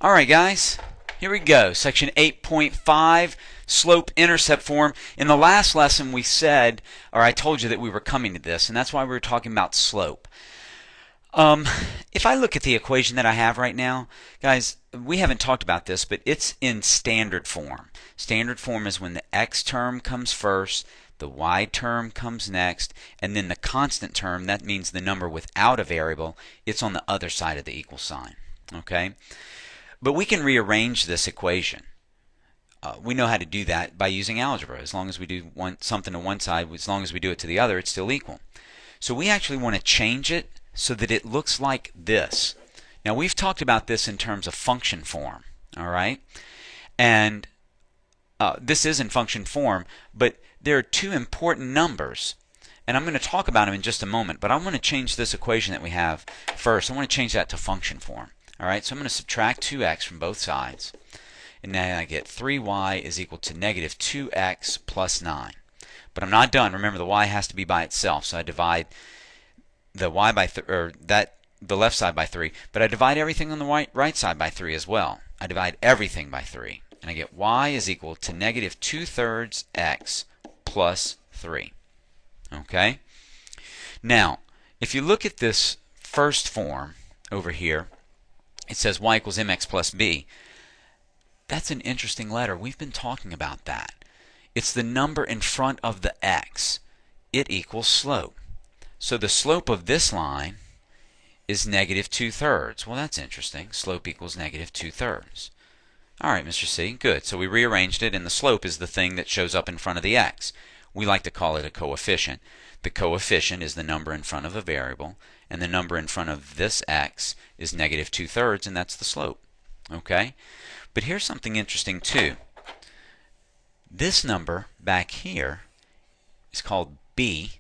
Alright guys, here we go. Section 8.5, slope-intercept form. In the last lesson we said, or I told you that we were coming to this, and that's why we were talking about slope. If I look at the equation that I have right now, guys, we haven't talked about this, but it's in standard form. Standard form is when the x term comes first, the y term comes next, and then the constant term, that means the number without a variable, it's on the other side of the equal sign. Okay? But we can rearrange this equation. We know how to do that by using algebra. As long as we do something to one side, as long as we do it to the other, it's still equal. So we actually want to change it so that it looks like this. Now we've talked about this in terms of function form, all right? And this is in function form, but there are two important numbers, and I'm going to talk about them in just a moment, but I want to change this equation that we have first. I want to change that to function form. All right, so I'm going to subtract 2x from both sides, and now I get 3y is equal to negative 2x plus 9. But I'm not done. Remember, the y has to be by itself, so I divide the y by the left side by 3, but I divide everything on the right side by 3 as well. I divide everything by 3, and I get y is equal to negative 2/3 x plus 3. Okay? Now, if you look at this first form over here, it says y equals mx plus b. That's an interesting letter. We've been talking about that. It's the number in front of the x. It equals slope. So the slope of this line is negative 2/3. Well, that's interesting. Slope equals negative 2/3. All right, Mr. C, good. So we rearranged it, and the slope is the thing that shows up in front of the x. We like to call it a coefficient. The coefficient is the number in front of a variable, and the number in front of this x is negative 2/3, and that's the slope. Okay? But here's something interesting too. This number back here is called b,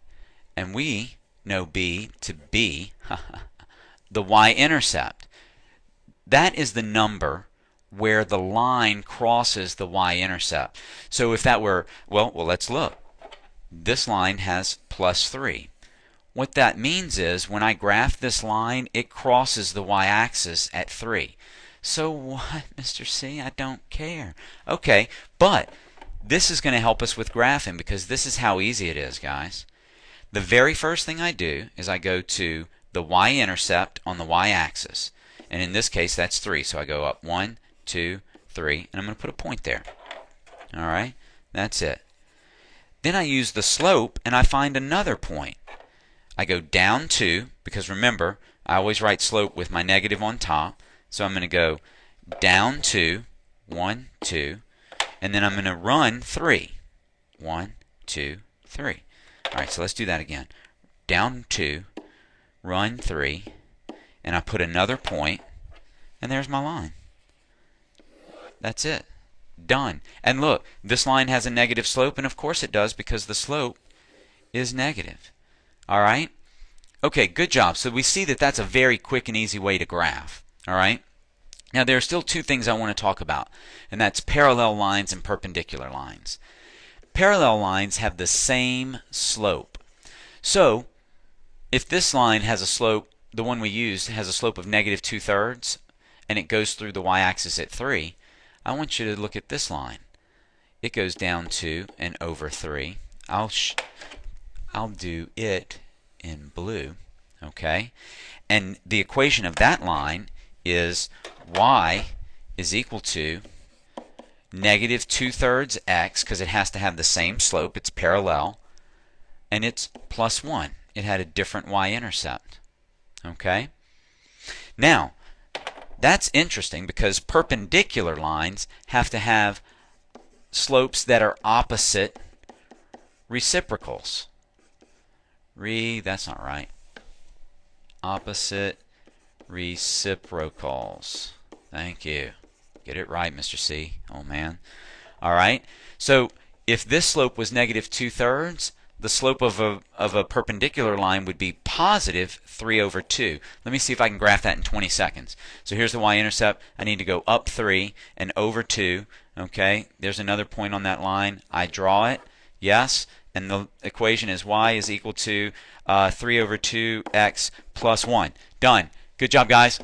and we know b to be the y-intercept. That is the number where the line crosses the y-intercept. So if that were, well, let's look. This line has plus 3. What that means is when I graph this line, it crosses the y-axis at 3. So what, Mr. C? I don't care. Okay, but this is going to help us with graphing because this is how easy it is, guys. The very first thing I do is I go to the y-intercept on the y-axis. And in this case, that's 3. So I go up 1, 2, 3, and I'm going to put a point there. All right? That's it. Then I use the slope, and I find another point. I go down 2, because remember, I always write slope with my negative on top. So I'm going to go down 2, 1, 2, and then I'm going to run 3. 1, 2, 3. All right, so let's do that again. Down 2, run 3, and I put another point, and there's my line. That's it. Done. And look, this line has a negative slope, and of course it does because the slope is negative. All right? Okay, good job. So we see that that's a very quick and easy way to graph. All right? Now there are still two things I want to talk about, and that's parallel lines and perpendicular lines. Parallel lines have the same slope. So if this line has a slope, the one we used has a slope of negative 2/3, and it goes through the y-axis at 3, I want you to look at this line. It goes down 2 and over 3. I'll do it in blue, okay? And the equation of that line is y is equal to negative 2/3 x, because it has to have the same slope, it's parallel, and it's plus 1. It had a different y-intercept. Okay? Now, that's interesting because perpendicular lines have to have slopes that are opposite reciprocals. That's not right. Opposite reciprocals. Thank you. Get it right, Mr. C. Oh, man. All right. So if this slope was negative 2/3, the slope of a perpendicular line would be positive 3/2. Let me see if I can graph that in 20 seconds. So here's the y-intercept. I need to go up 3 and over 2. Okay, there's another point on that line. I draw it. Yes, and the equation is y is equal to 3/2 x plus 1. Done. Good job, guys.